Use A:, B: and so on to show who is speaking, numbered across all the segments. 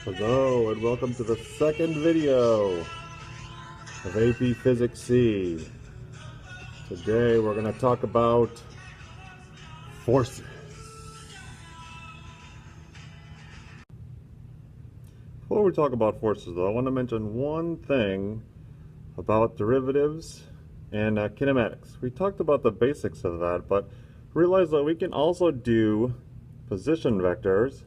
A: Hello and welcome to the second video of AP Physics C. Today we're going to talk about forces. Before we talk about forces though, I want to mention one thing about derivatives and kinematics. We talked about the basics of that, but realize that we can also do position vectors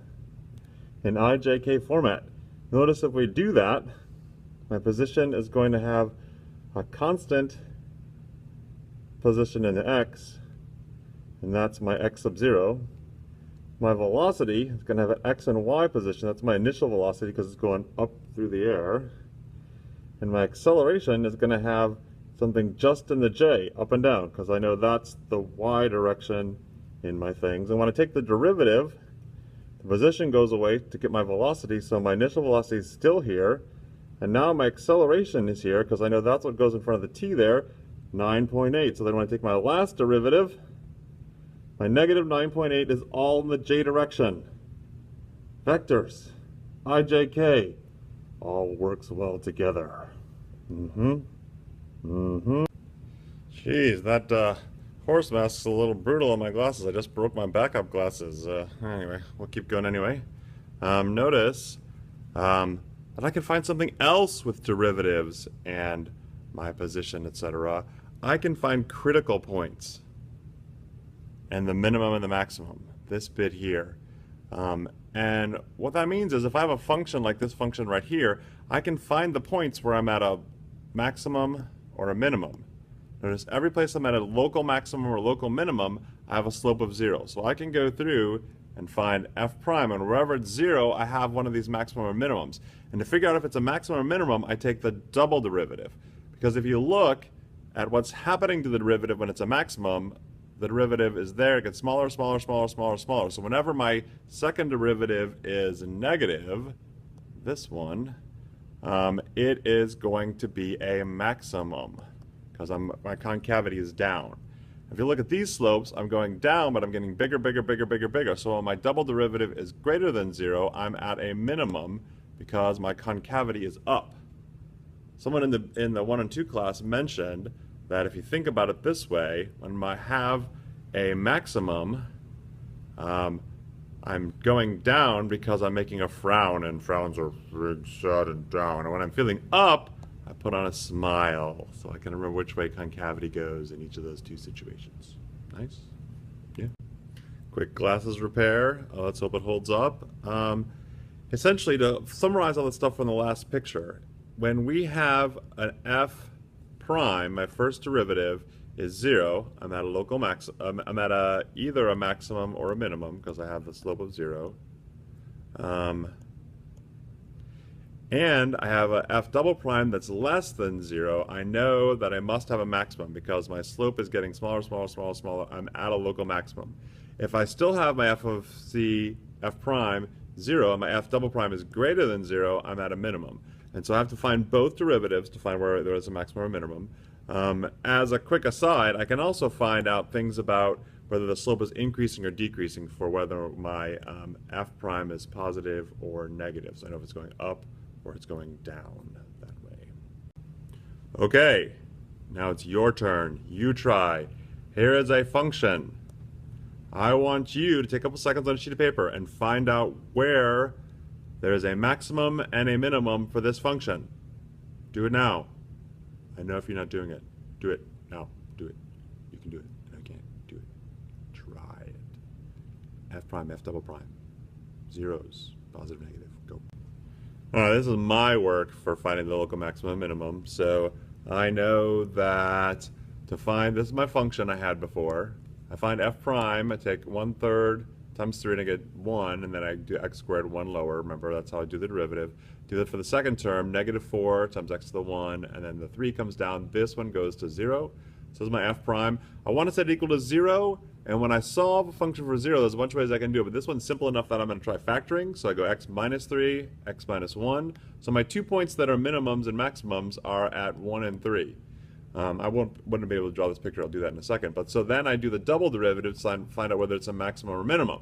A: in IJK format. Notice if we do that, my position is going to have a constant position in the x, and that's my x sub 0. My velocity is going to have an x and y position. That's my initial velocity because it's going up through the air. And my acceleration is going to have something just in the j, up and down, because I know that's the y direction in my things. And when I take the derivative, the position goes away to get my velocity, so my initial velocity is still here, and now my acceleration is here because I know that's what goes in front of the t there, 9.8. So then when I take my last derivative, my negative 9.8 is all in the j direction. Vectors, IJK, all works well together. Jeez, that horse mask is a little brutal on my glasses. I just broke my backup glasses. Anyway, we'll keep going anyway. Notice that I can find something else with derivatives and my position, etc. I can find critical points and the minimum and the maximum, this bit here. And what that means is if I have a function like this function right here, I can find the points where I'm at a maximum or a minimum. Notice every place I'm at a local maximum or local minimum, I have a slope of 0. So I can go through and find f prime, and wherever it's 0, I have one of these maximum or minimums. And to figure out if it's a maximum or minimum, I take the double derivative. Because if you look at what's happening to the derivative when it's a maximum, the derivative is there, it gets smaller, smaller, smaller, smaller, smaller. So whenever my second derivative is negative, this one, it is going to be a maximum, because my concavity is down. If you look at these slopes, I'm going down, but I'm getting bigger, bigger, bigger, bigger, bigger. So when my double derivative is greater than 0, I'm at a minimum because my concavity is up. Someone in the 1 and 2 class mentioned that if you think about it this way, when I have a maximum, I'm going down because I'm making a frown, and frowns are big, sad, and down. And when I'm feeling up, I put on a smile, so I can remember which way concavity goes in each of those two situations. Nice? Yeah. Quick glasses repair. Let's hope it holds up. Essentially, to summarize all the stuff from the last picture, when we have an f prime, my first derivative is 0, I'm at a local max. I'm at either a maximum or a minimum because I have the slope of 0. And I have a f double prime that's less than 0, I know that I must have a maximum because my slope is getting smaller, smaller, smaller, smaller. I'm at a local maximum. If I still have my f of c, f prime, 0, and my f double prime is greater than 0, I'm at a minimum. And so I have to find both derivatives to find where there is a maximum or minimum. As a quick aside, I can also find out things about whether the slope is increasing or decreasing for whether my f prime is positive or negative. So I know if it's going up or it's going down that way. Okay, now it's your turn. You try. Here is a function. I want you to take a couple seconds on a sheet of paper and find out where there is a maximum and a minimum for this function. Do it now. I know if you're not doing it. Do it now. Do it. You can do it. No, you can't. Do it. Try it. F prime, F double prime. Zeros. Positive, negative. Go. This is my work for finding the local maximum and minimum. So I know that to find, this is my function I had before. I find f prime, I take 1/3 times 3 and I get 1, and then I do x squared 1 lower. Remember, that's how I do the derivative. Do that for the second term, -4 times x to the 1, and then the 3 comes down. This one goes to 0. So this is my f prime. I want to set it equal to 0, and when I solve a function for 0, there's a bunch of ways I can do it, but this one's simple enough that I'm going to try factoring. So I go x minus 3, x minus 1. So my 2 points that are minimums and maximums are at 1 and 3. I wouldn't be able to draw this picture. I'll do that in a second. But so then I do the double derivative to find out whether it's a maximum or minimum.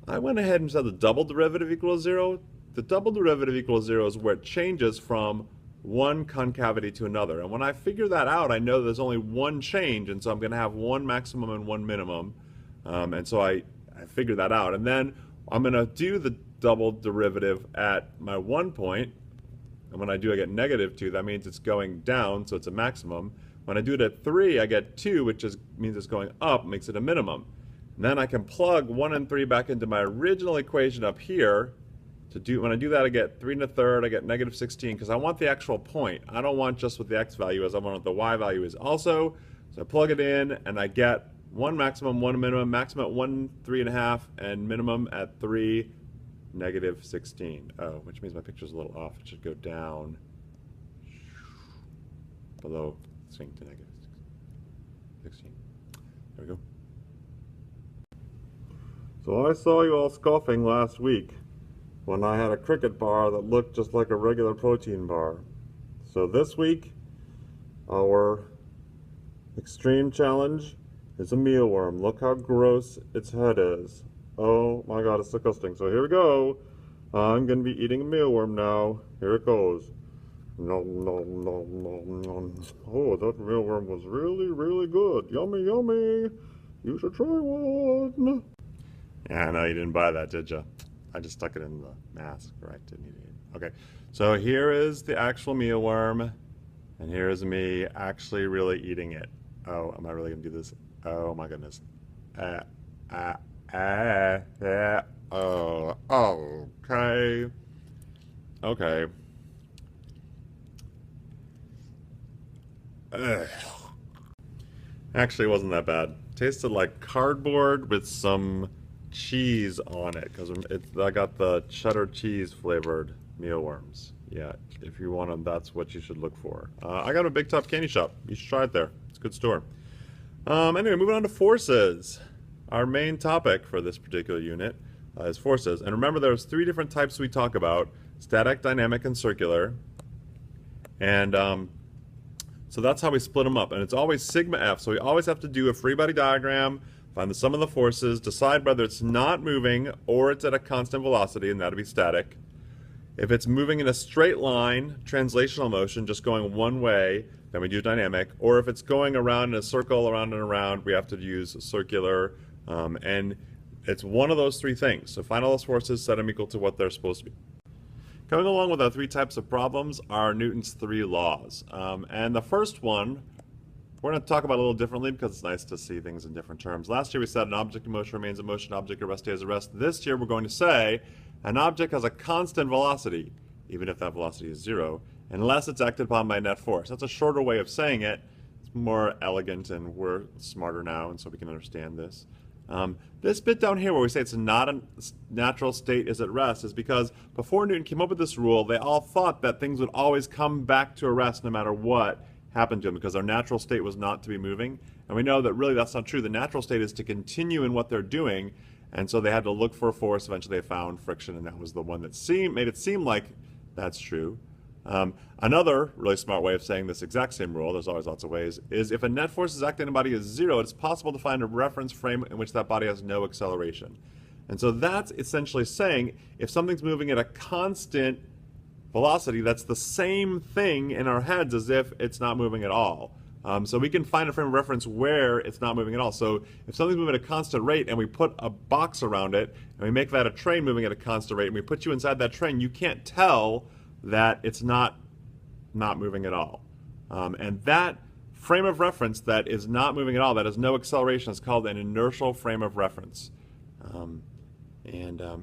A: I went ahead and said the double derivative equals 0. The double derivative equals 0 is where it changes from one concavity to another. And when I figure that out, I know there's only one change, and so I'm going to have one maximum and one minimum. And so I figured that out. And then I'm going to do the double derivative at my 1 point. And when I do, I get -2. That means it's going down, so it's a maximum. When I do it at 3, I get 2, which means it's going up, makes it a minimum. And then I can plug 1 and 3 back into my original equation up here. When I do that, I get 3 1/3, I get -16, because I want the actual point. I don't want just what the x value is, I want what the y value is also. So I plug it in, and I get one maximum, one minimum, maximum at 1, 3.5, and minimum at 3, -16. Oh, which means my picture's a little off. It should go down below, swing to -16. There we go. So I saw you all scoffing last week when I had a cricket bar that looked just like a regular protein bar. So this week, our extreme challenge is a mealworm. Look how gross its head is. Oh my god, it's disgusting. So here we go. I'm going to be eating a mealworm now. Here it goes. Nom, nom, nom, nom, nom. Oh, that mealworm was really, really good. Yummy, yummy. You should try one. Yeah, I know you didn't buy that, did you? I just stuck it in the mask, right? Didn't need it. Okay, so here is the actual mealworm, and here's me actually really eating it. Oh, am I really gonna do this? Oh my goodness. Oh, okay. Okay. Ugh. Actually, it wasn't that bad. Tasted like cardboard with some cheese on it, because I got the cheddar cheese flavored mealworms. Yeah, if you want them, that's what you should look for. I got a Big Top Candy Shop. You should try it there. It's a good store. Anyway, moving on to forces. Our main topic for this particular unit is forces. And remember, there's 3 different types we talk about: static, dynamic, and circular. And so that's how we split them up. And it's always sigma f. So we always have to do a free body diagram, find the sum of the forces, decide whether it's not moving or it's at a constant velocity, and that'll be static. If it's moving in a straight line, translational motion, just going one way, then we do dynamic. Or if it's going around in a circle, around and around, we have to use circular. And it's one of those 3 things. So find all those forces, set them equal to what they're supposed to be. Coming along with our 3 types of problems are Newton's 3 laws. And the first one, we're going to talk about a little differently because it's nice to see things in different terms. Last year we said an object in motion remains in motion, object at rest stays at rest. This year we're going to say an object has a constant velocity, even if that velocity is 0, unless it's acted upon by a net force. That's a shorter way of saying it. It's more elegant, and we're smarter now, and so we can understand this. This bit down here where we say it's not a natural state is at rest is because before Newton came up with this rule, they all thought that things would always come back to a rest no matter what happened to them, because our natural state was not to be moving. And we know that really that's not true. The natural state is to continue in what they're doing, and so they had to look for a force. Eventually they found friction, and that was the one that made it seem like that's true. Another really smart way of saying this exact same rule, there's always lots of ways, is if a net force is acting on a body is 0, it's possible to find a reference frame in which that body has no acceleration. And so that's essentially saying if something's moving at a constant velocity, that's the same thing in our heads as if it's not moving at all. So we can find a frame of reference where it's not moving at all. So if something's moving at a constant rate and we put a box around it and we make that a train moving at a constant rate and we put you inside that train, you can't tell that it's not moving at all. And that frame of reference that is not moving at all, that has no acceleration, is called an inertial frame of reference.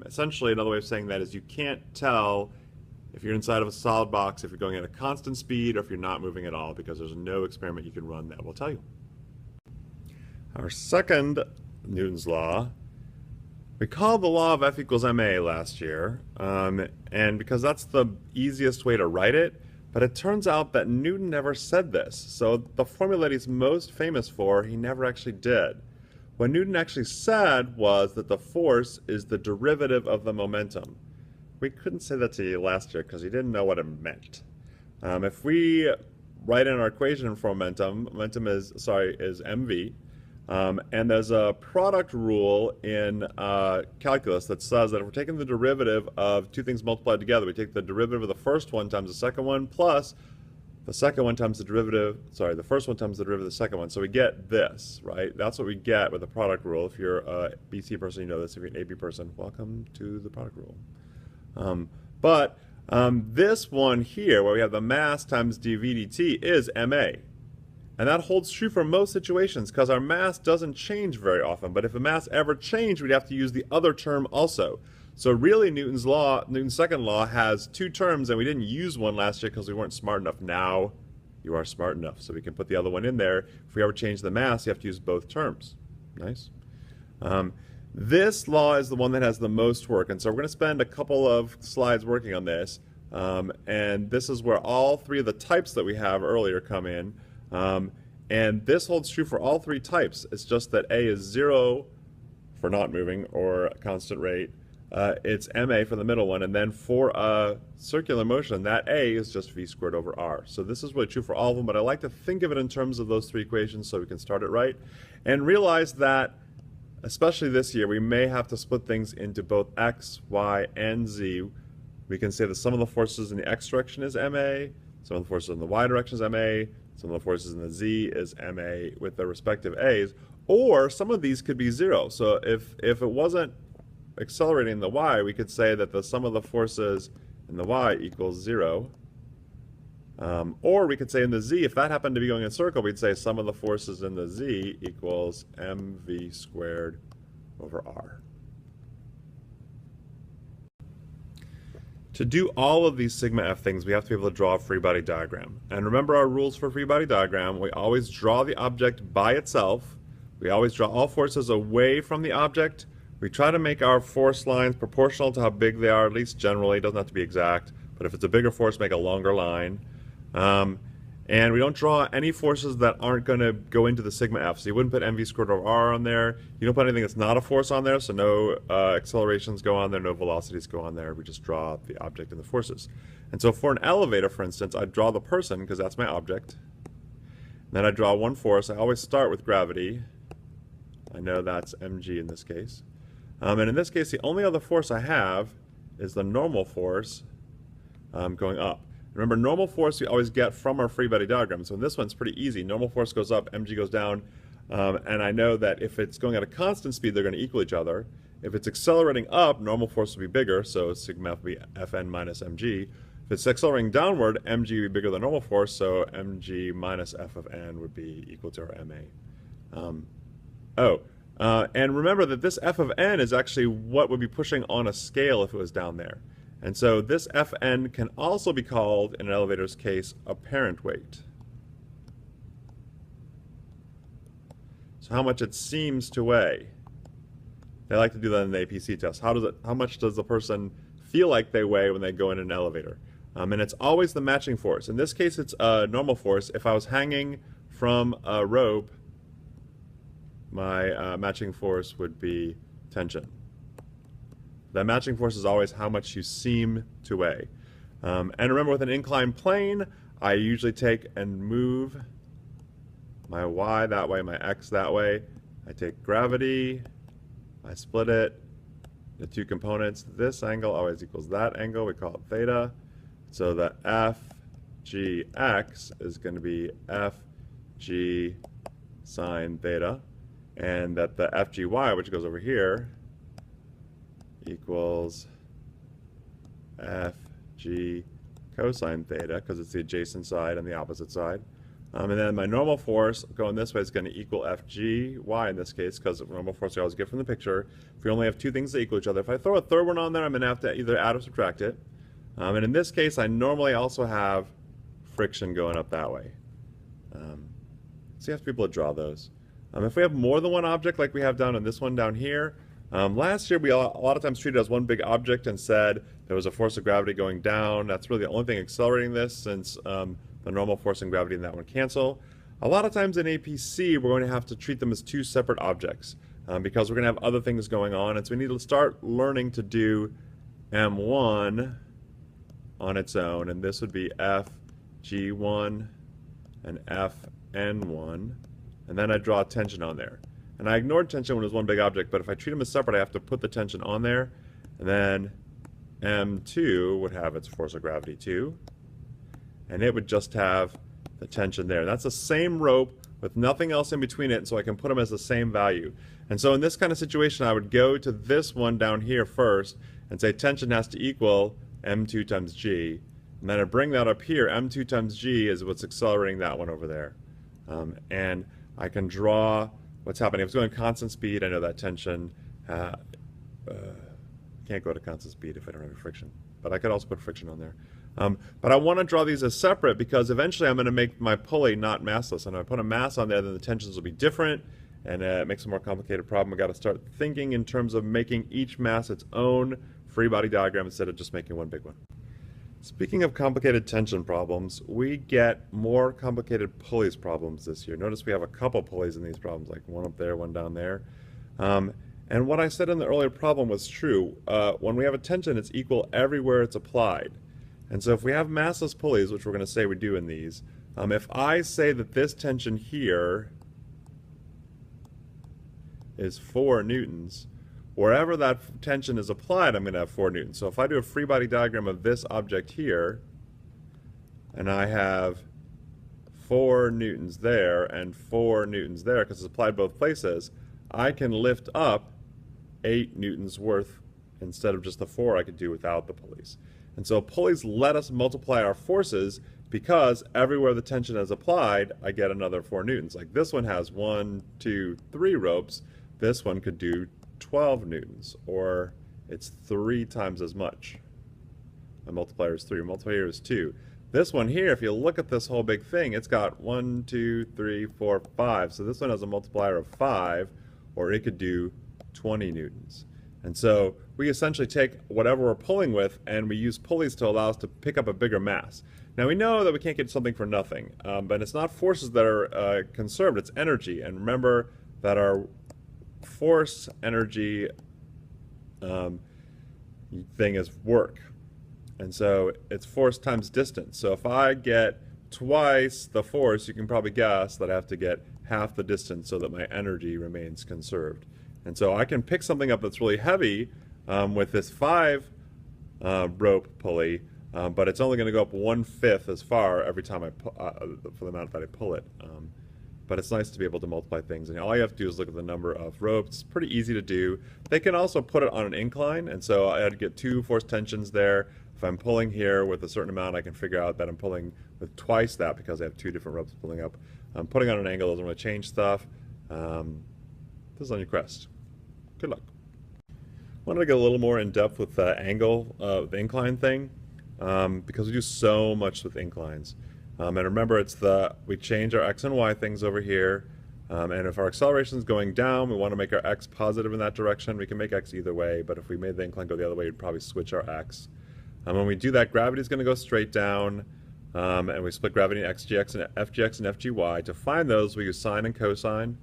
A: Essentially another way of saying that is you can't tell if you're inside of a solid box, if you're going at a constant speed, or if you're not moving at all, because there's no experiment you can run that will tell you. Our second Newton's law, we called the law of F equals ma last year, and because that's the easiest way to write it, but it turns out that Newton never said this. So the formula that he's most famous for, he never actually did. What Newton actually said was that the force is the derivative of the momentum. We couldn't say that to you last year because he didn't know what it meant. If we write in our equation for momentum is mv, And there's a product rule in calculus that says that if we're taking the derivative of two things multiplied together, we take the derivative of the first one times the second one plus the second one times the derivative, sorry, the first one times the derivative of the second one. So we get this, right? That's what we get with the product rule. If you're a BC person, you know this. If you're an AP person, welcome to the product rule. This one here, where we have the mass times dV dt, is MA. And that holds true for most situations because our mass doesn't change very often. But if the mass ever changed, we'd have to use the other term also. So really, Newton's second law has two terms, and we didn't use one last year because we weren't smart enough. Now you are smart enough, so we can put the other one in there. If we ever change the mass, you have to use both terms. Nice. This law is the one that has the most work, and so we're going to spend a couple of slides working on this. And this is where all three of the types that we have earlier come in. And this holds true for all three types. It's just that A is 0 for not moving or a constant rate. It's ma for the middle one, and then for a circular motion, that A is just v squared over r. So this is really true for all of them, but I like to think of it in terms of those three equations so we can start it right. And realize that, especially this year, we may have to split things into both x, y, and z. We can say that some of the forces in the x direction is ma, some of the forces in the y direction is ma, some of the forces in the z is ma with their respective a's, or some of these could be 0. So if it wasn't accelerating the y, we could say that the sum of the forces in the y equals 0. Or we could say in the z, if that happened to be going in a circle, we'd say sum of the forces in the z equals mv squared over r. To do all of these sigma f things, we have to be able to draw a free body diagram. And remember our rules for free body diagram. We always draw the object by itself. We always draw all forces away from the object. We try to make our force lines proportional to how big they are, at least generally. It doesn't have to be exact. But if it's a bigger force, make a longer line. And we don't draw any forces that aren't going to go into the sigma f. So you wouldn't put mv squared over r on there. You don't put anything that's not a force on there, so no accelerations go on there, no velocities go on there. We just draw the object and the forces. And so for an elevator, for instance, I'd draw the person because that's my object. And then I draw one force. I always start with gravity. I know that's mg in this case. And in this case, the only other force I have is the normal force going up. Remember, normal force we always get from our free body diagram. So in this one, it's pretty easy. Normal force goes up, mg goes down. And I know that if it's going at a constant speed, they're going to equal each other. If it's accelerating up, normal force will be bigger, so sigma f will be fn minus mg. If it's accelerating downward, mg would be bigger than normal force, so mg minus f of n would be equal to our ma. And remember that this f of n is actually what would be pushing on a scale if it was down there. And so this Fn can also be called, in an elevator's case, apparent weight. So how much it seems to weigh. They like to do that in the APC test. How much does the person feel like they weigh when they go in an elevator? And it's always the matching force. In this case, it's a normal force. If I was hanging from a rope, my matching force would be tension. The matching force is always how much you seem to weigh. And remember, with an inclined plane, I usually take and move my y that way, my x that way. I take gravity, I split it into two components. This angle always equals that angle. We call it theta. So the fgx is going to be fg sine theta. And that the fgy, which goes over here, equals fg cosine theta, because it's the adjacent side and the opposite side. And then my normal force going this way is going to equal fgy in this case, because normal force we always get from the picture. If we only have two things that equal each other. If I throw a third one on there, I'm going to have to either add or subtract it. And in this case, I normally also have friction going up that way. So you have to be able to draw those. If we have more than one object, like we have down in this one down here, last year we a lot of times treated it as one big object and said there was a force of gravity going down. That's really the only thing accelerating this, since the normal force and gravity in that one cancel. A lot of times in APC, we're going to have to treat them as two separate objects because we're going to have other things going on, and so we need to start learning to do M1 on its own, and this would be FG1 and FN1, and then I draw tension on there. And I ignored tension when it was one big object, but if I treat them as separate, I have to put the tension on there. And then M2 would have its force of gravity too. And it would just have the tension there. That's the same rope with nothing else in between it, so I can put them as the same value. And so in this kind of situation, I would go to this one down here first and say tension has to equal M2 times G. And then I bring that up here. M2 times G is what's accelerating that one over there. And I can draw what's happening. If it's going constant speed, I know that tension can't go to constant speed if I don't have any friction. But I could also put friction on there. But I want to draw these as separate because eventually I'm going to make my pulley not massless. And if I put a mass on there, then the tensions will be different, and it makes a more complicated problem. We've got to start thinking in terms of making each mass its own free body diagram instead of just making one big one. Speaking of complicated tension problems, we get more complicated pulleys problems this year. Notice we have a couple pulleys in these problems, like one up there, one down there. And what I said in the earlier problem was true. When we have a tension, it's equal everywhere it's applied. And so if we have massless pulleys, which we're going to say we do in these, if I say that this tension here is 4 newtons, wherever that tension is applied, I'm going to have 4 newtons. So if I do a free body diagram of this object here, and I have 4 newtons there and 4 newtons there, because it's applied both places, I can lift up 8 newtons worth instead of just the 4 I could do without the pulleys. And so pulleys let us multiply our forces because everywhere the tension is applied, I get another 4 newtons. Like this one has 1, 2, 3 ropes. This one could do 12 newtons, or it's 3 times as much. My multiplier is 3, my multiplier is 2. This one here, if you look at this whole big thing, it's got 1, 2, 3, 4, 5. So this one has a multiplier of 5, or it could do 20 newtons. And so we essentially take whatever we're pulling with and we use pulleys to allow us to pick up a bigger mass. Now we know that we can't get something for nothing, but it's not forces that are conserved, it's energy. And remember that our force energy thing is work. And so it's force times distance. So if I get twice the force, you can probably guess that I have to get half the distance so that my energy remains conserved. And so I can pick something up that's really heavy with this 5 rope pulley, but it's only going to go up 1/5 as far every time I for the amount that I pull it. But it's nice to be able to multiply things, and all you have to do is look at the number of ropes. It's pretty easy to do. They can also put it on an incline, and so I'd get 2 force tensions there. If I'm pulling here with a certain amount, I can figure out that I'm pulling with twice that because I have 2 different ropes pulling up. Putting on an angle doesn't really change stuff. This is on your crest. Good luck. I wanted to get a little more in depth with the angle of the incline thing because we do so much with inclines. And remember, we change our x and y things over here. And if our acceleration is going down, we want to make our x positive in that direction. We can make x either way, but if we made the incline go the other way, we'd probably switch our x. When we do that, gravity is going to go straight down. And we split gravity in xgx and fgx and fgy. To find those, we use sine and cosine.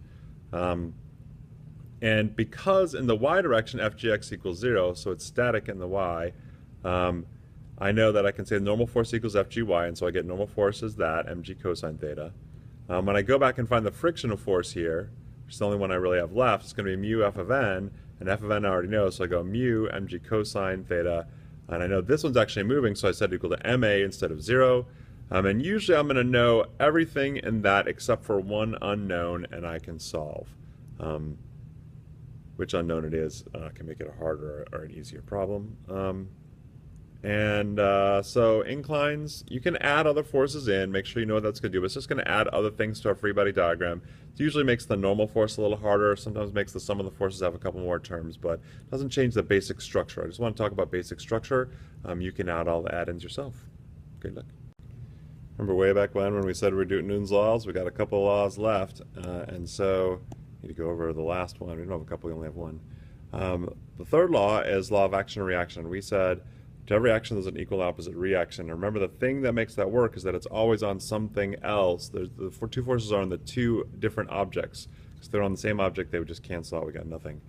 A: And because in the y direction fgx equals 0, so it's static in the y, I know that I can say the normal force equals fgy, and so I get normal force as that, mg cosine theta. When I go back and find the frictional force here, which is the only one I really have left, it's going to be mu f of n, and f of n I already know, so I go mu mg cosine theta, and I know this one's actually moving, so I set it equal to ma instead of 0. And usually I'm going to know everything in that except for one unknown, and I can solve. Which unknown it is can make it a harder or an easier problem. So inclines, you can add other forces in, make sure you know what that's going to do, but it's just going to add other things to our free body diagram. It usually makes the normal force a little harder, sometimes makes the sum of the forces have a couple more terms, but it doesn't change the basic structure. I just want to talk about basic structure. You can add all the add-ins yourself. Good luck. Remember way back when we said we were doing Newton's laws? We got a couple of laws left, and so I need to go over the last one. We don't have a couple, we only have one. The third law is law of action and reaction. We said to every action there's an equal opposite reaction. And remember, the thing that makes that work is that it's always on something else. The 2 forces are on the 2 different objects. If they're on the same object, they would just cancel out. We got nothing.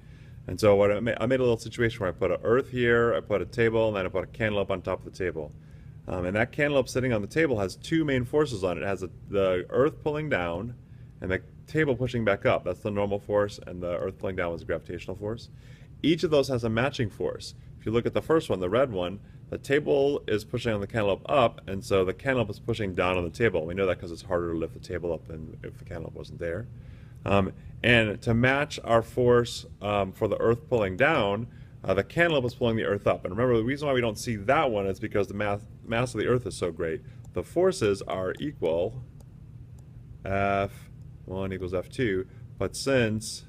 A: And so I made a little situation where I put an earth here, I put a table, and then I put a cantaloupe on top of the table. And that cantaloupe sitting on the table has 2 main forces on it. It has the earth pulling down, and the table pushing back up, that's the normal force, and the earth pulling down was the gravitational force. Each of those has a matching force. If you look at the first one, the red one, the table is pushing on the cantaloupe up, and so the cantaloupe is pushing down on the table. We know that because it's harder to lift the table up than if the cantaloupe wasn't there. And to match our force for the earth pulling down, the cantaloupe is pulling the earth up. And remember, the reason why we don't see that one is because the mass of the earth is so great. The forces are equal, F1 equals F2, but since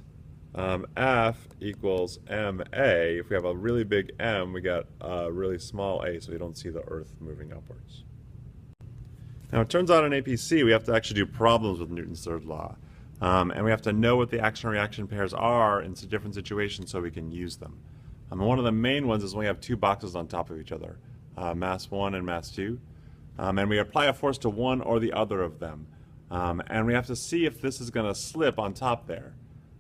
A: F equals ma, if we have a really big M, we got a really small a, so we don't see the earth moving upwards. Now it turns out in APC we have to actually do problems with Newton's third law. And we have to know what the action-reaction pairs are in different situations so we can use them. One of the main ones is when we have two boxes on top of each other, mass 1 and mass 2. And we apply a force to one or the other of them. And we have to see if this is going to slip on top there.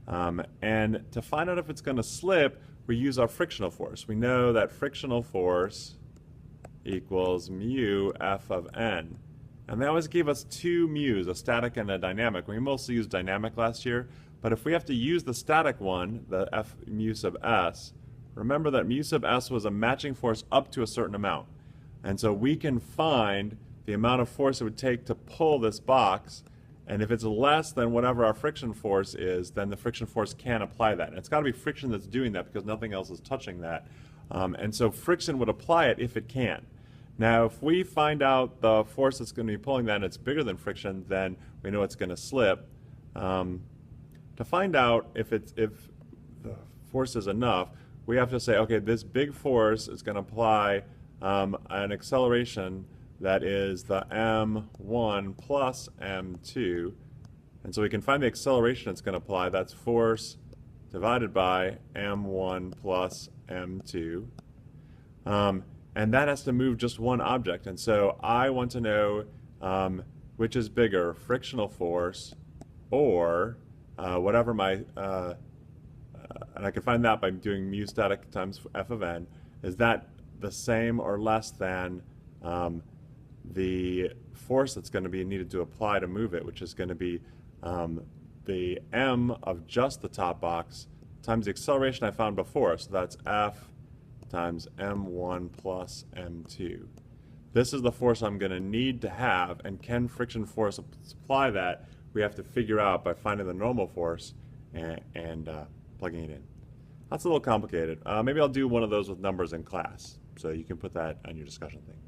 A: And to find out if it's going to slip, we use our frictional force. We know that frictional force equals mu F of n. And they always gave us two mu's, a static and a dynamic. We mostly used dynamic last year, but if we have to use the static one, the F mu sub s, remember that mu sub s was a matching force up to a certain amount. And so we can find the amount of force it would take to pull this box, and if it's less than whatever our friction force is, then the friction force can apply that. And it's got to be friction that's doing that because nothing else is touching that. And so friction would apply it if it can. Now, if we find out the force that's going to be pulling that and it's bigger than friction, then we know it's going to slip. To find out if the force is enough, we have to say, okay, this big force is going to apply an acceleration that is the m1 plus m2. And so we can find the acceleration it's going to apply. That's force divided by m1 plus m2. And that has to move just one object. And so I want to know which is bigger, frictional force or whatever my, and I can find that by doing mu static times F of n. Is that the same or less than the force that's going to be needed to apply to move it, which is going to be the m of just the top box times the acceleration I found before. So that's F times m1 plus m2. This is the force I'm going to need to have, and can friction force supply that? We have to figure out by finding the normal force and plugging it in. That's a little complicated. Maybe I'll do one of those with numbers in class, so you can put that on your discussion thing.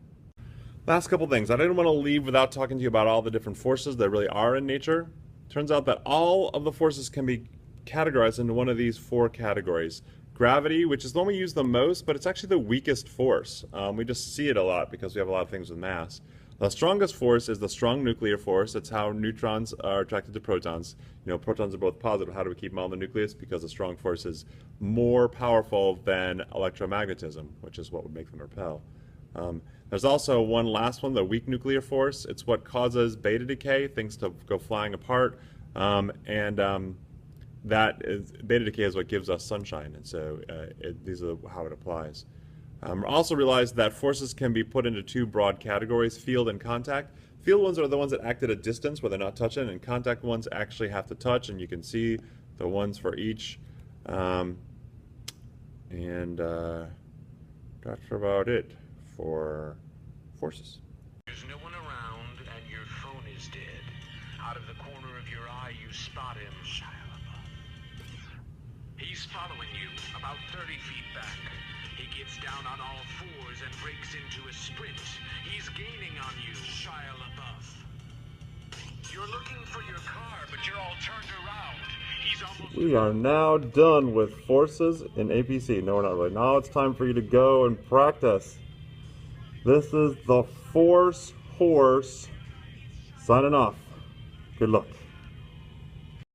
A: Last couple things. I didn't want to leave without talking to you about all the different forces there really are in nature. Turns out that all of the forces can be categorized into one of these four categories. Gravity, which is the one we use the most, but it's actually the weakest force. We just see it a lot because we have a lot of things with mass. The strongest force is the strong nuclear force. It's how neutrons are attracted to protons. You know, protons are both positive. How do we keep them on the nucleus? Because the strong force is more powerful than electromagnetism, which is what would make them repel. There's also one last one, the weak nuclear force. It's what causes beta decay, things to go flying apart, that is, beta decay is what gives us sunshine, and so these are how it applies. Also realize that forces can be put into two broad categories, field and contact. Field ones are the ones that act at a distance where they're not touching, and contact ones actually have to touch, and you can see the ones for each. That's about it for forces.
B: There's no one around and your phone is dead. Out of the corner of your eye you spot him. He's following you about 30 feet back. He gets down on all fours and breaks into a sprint. He's gaining on you, Shia LaBeouf. You're looking for your car, but you're all turned around. He's almost...
A: We are now done with forces in APC. No, we're not really. Now it's time for you to go and practice. This is the Force Horse signing off. Good luck.